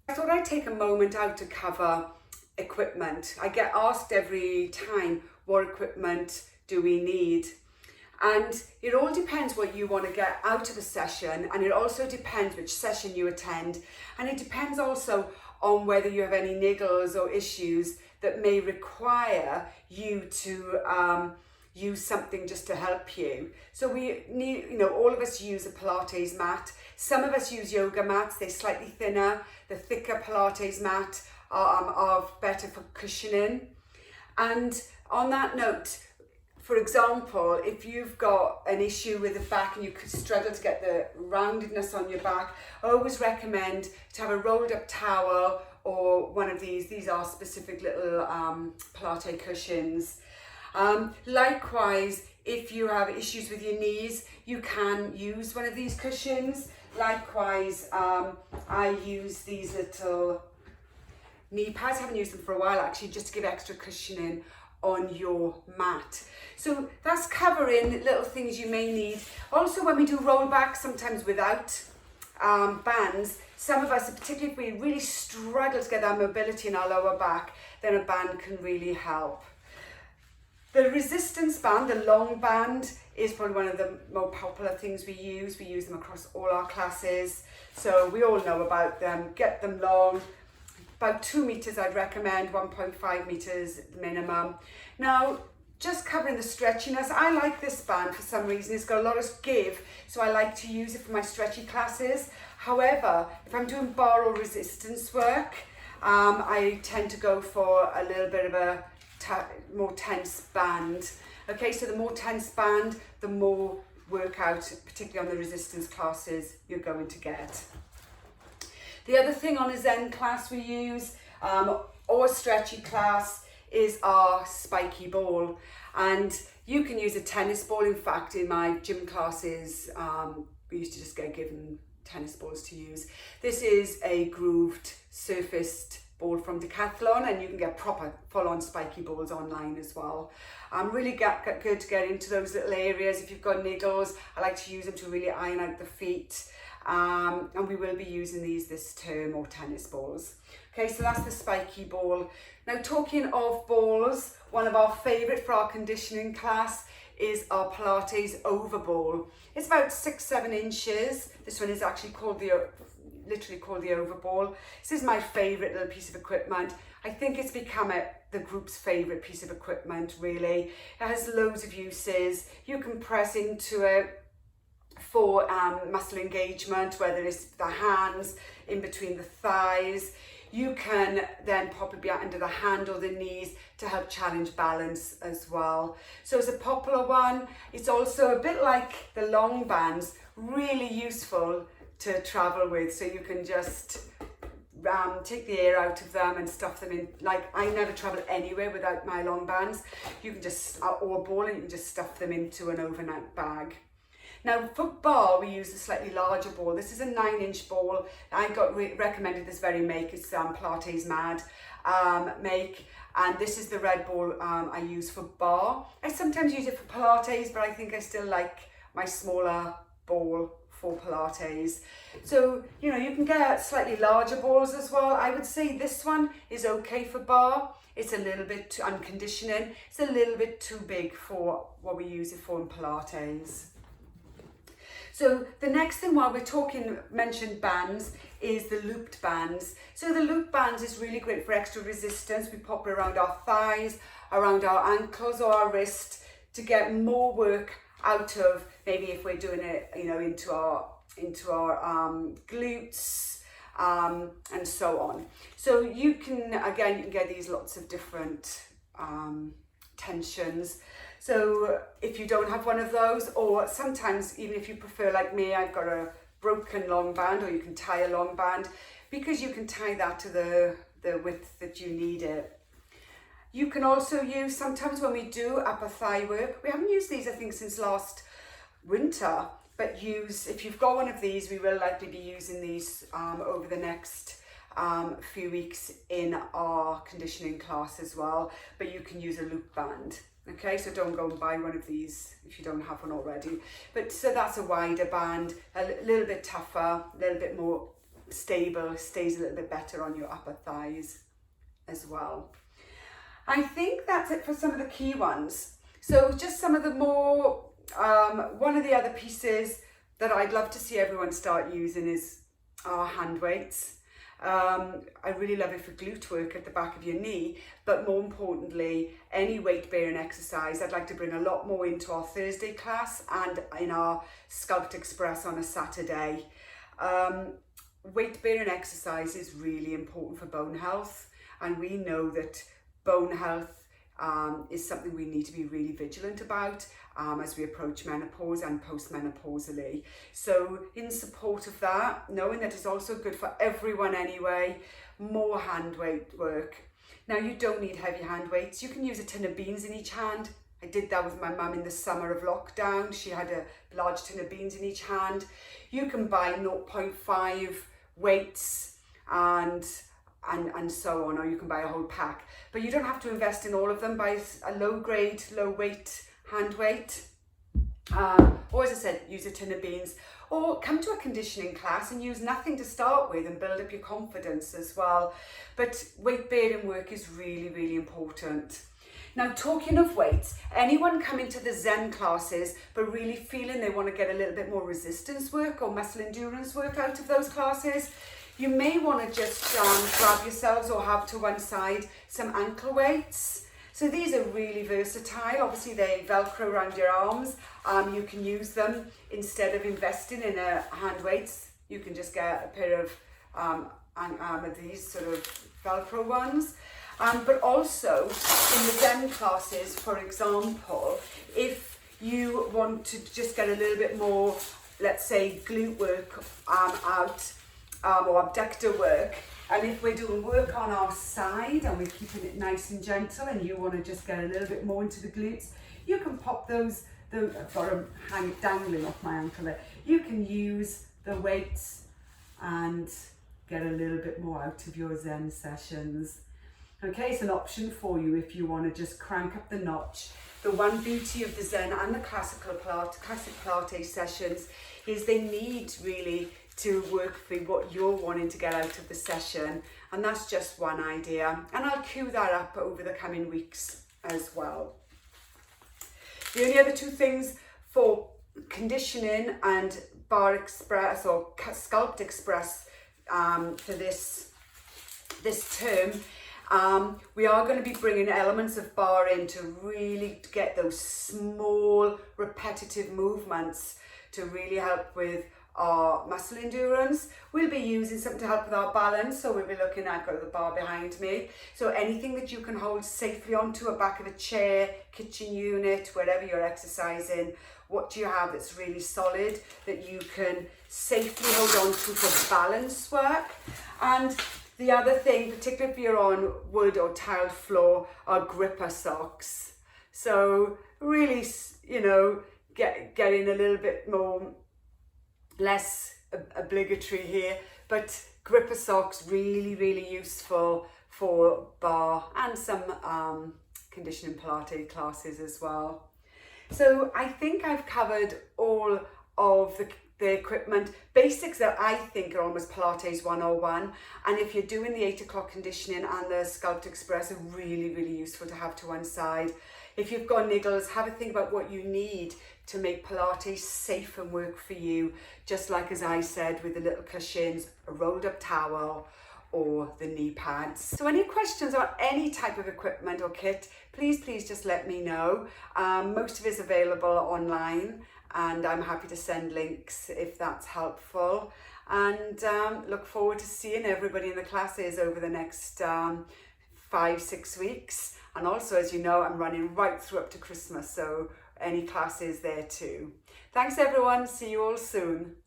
I thought I'd take a moment out to cover equipment. I get asked every time, what equipment do we need? And it all depends what you want to get out of a session, and it also depends which session you attend, and it depends also on whether you have any niggles or issues that may require you to use something just to help you. So we need, all of us use a Pilates mat. Some of us use yoga mats. They're slightly thinner. The thicker Pilates mat are better for cushioning. And on that note, for example, if you've got an issue with the back and you could struggle to get the roundedness on your back, I always recommend to have a rolled up towel or one of these. These are specific little Pilates cushions. Likewise, if you have issues with your knees, you can use one of these cushions. Likewise, I use these little knee pads. I haven't used them for a while actually, just to give extra cushioning on your mat. So that's covering little things you may need. Also, when we do rollbacks, sometimes without bands, some of us, particularly if we really struggle to get that mobility in our lower back, then a band can really help. The resistance band, the long band, is probably one of the more popular things we use. We use them across all our classes, so we all know about them. Get them long, about 2 meters I'd recommend, 1.5 meters minimum. Now, just covering the stretchiness, I like this band for some reason. It's got a lot of give, so I like to use it for my stretchy classes. However, if I'm doing bar or resistance work, I tend to go for a little bit of a more tense band. Okay, so the more tense band, the more workout, particularly on the resistance classes, you're going to get. The other thing on a Zen class we use, or a stretchy class, is our spiky ball. And you can use a tennis ball. In fact, in my gym classes, we used to just get given tennis balls to use. This is a grooved, surfaced ball from Decathlon, and you can get proper full-on spiky balls online as well. Really good to get into those little areas. If you've got niggles, I like to use them to really iron out the feet. And we will be using these this term, or tennis balls. Okay, so that's the spiky ball. Now, talking of balls, one of our favourite for our conditioning class is our Pilates over ball. It's about 6-7 inches. This one is actually literally called the over ball. This is my favourite little piece of equipment. I think it's become the group's favourite piece of equipment, really. It has loads of uses. You can press into it for muscle engagement, whether it's the hands, in between the thighs. You can then pop it under the hand or the knees to help challenge balance as well. So it's a popular one. It's also a bit like the long bands, really useful to travel with. So you can just take the air out of them and stuff them in. Like, I never travel anywhere without my long bands. You can just, or a ball, and you can just stuff them into an overnight bag. Now, for bar, we use a slightly larger ball. This is a 9-inch ball. I got recommended this very make. It's Pilates Mad make. And this is the red ball I use for bar. I sometimes use it for Pilates, but I think I still like my smaller ball for Pilates. So, you can get slightly larger balls as well. I would say this one is okay for bar. It's a little bit too unconditioning. It's a little bit too big for what we use it for in Pilates. So the next thing, while we're mentioned bands, is the looped bands. So the looped bands is really great for extra resistance. We pop it around our thighs, around our ankles or our wrist to get more work out of, maybe if we're doing it, into our glutes and so on. So you can get these lots of different tensions. So if you don't have one of those, or sometimes even if you prefer, like me, I've got a broken long band, or you can tie a long band, because you can tie that to the width that you need it. You can also use, sometimes when we do upper thigh work, we haven't used these I think since last winter, but if you've got one of these, we will likely be using these over the next few weeks in our conditioning class as well, but you can use a loop band. Okay, so don't go and buy one of these if you don't have one already. But so that's a wider band, a little bit tougher, a little bit more stable, stays a little bit better on your upper thighs as well. I think that's it for some of the key ones. So just some of the more, one of the other pieces that I'd love to see everyone start using is our hand weights. I really love it for glute work at the back of your knee, but more importantly, any weight bearing exercise. I'd like to bring a lot more into our Thursday class and in our Sculpt Express on a Saturday. Weight bearing exercise is really important for bone health, and we know that bone health is something we need to be really vigilant about as we approach menopause and postmenopausally. So in support of that, knowing that it's also good for everyone anyway, more hand weight work. Now you don't need heavy hand weights. You can use a tin of beans in each hand. I did that with my mum in the summer of lockdown. She had a large tin of beans in each hand. You can buy 0.5 weights and so on, or you can buy a whole pack. But you don't have to invest in all of them. Buy a low grade, low weight hand weight. Or as I said, use a tin of beans. Or come to a conditioning class and use nothing to start with and build up your confidence as well. But weight bearing work is really, really important. Now, talking of weights, anyone coming to the Zen classes but really feeling they want to get a little bit more resistance work or muscle endurance work out of those classes, you may want to just grab yourselves or have to one side some ankle weights. So these are really versatile. Obviously they Velcro around your arms. You can use them instead of investing in a hand weights. You can just get a pair of these sort of Velcro ones. But also in the Zen classes, for example, if you want to just get a little bit more, let's say, glute work out, or abductor work, and if we're doing work on our side and we're keeping it nice and gentle and you want to just get a little bit more into the glutes, you can pop those I've got them dangling off my ankle there. You can use the weights and get a little bit more out of your Zen sessions. Okay, it's an option for you if you want to just crank up the notch. The one beauty of the Zen and the classic Pilates sessions is they need really to work for what you're wanting to get out of the session, and that's just one idea, and I'll cue that up over the coming weeks as well. The only other two things for conditioning and Bar Express or Sculpt Express for this term, we are going to be bringing elements of bar in to really get those small repetitive movements to really help with our muscle endurance. We'll be using something to help with our balance, so we'll be looking at, I've got the bar behind me, so anything that you can hold safely onto a back of a chair, kitchen unit, wherever you're exercising. What do you have that's really solid that you can safely hold on to for balance work? And the other thing, particularly if you're on wood or tiled floor, are gripper socks. So really, you know, getting a little bit more less obligatory here, but gripper socks really, really useful for bar and some conditioning Pilates classes as well. So I think I've covered all of the equipment basics that I think are almost Pilates 101, and if you're doing the 8 o'clock conditioning and the Sculpt Express, are really, really useful to have to one side. If you've got niggles, have a think about what you need to make Pilates safe and work for you, just like as I said, with the little cushions, a rolled up towel, or the knee pads. So any questions on any type of equipment or kit, please just let me know. Most of it is available online, and I'm happy to send links if that's helpful. And look forward to seeing everybody in the classes over the next 5-6 weeks. And also, as you know, I'm running right through up to Christmas, so any classes there too. Thanks everyone, see you all soon.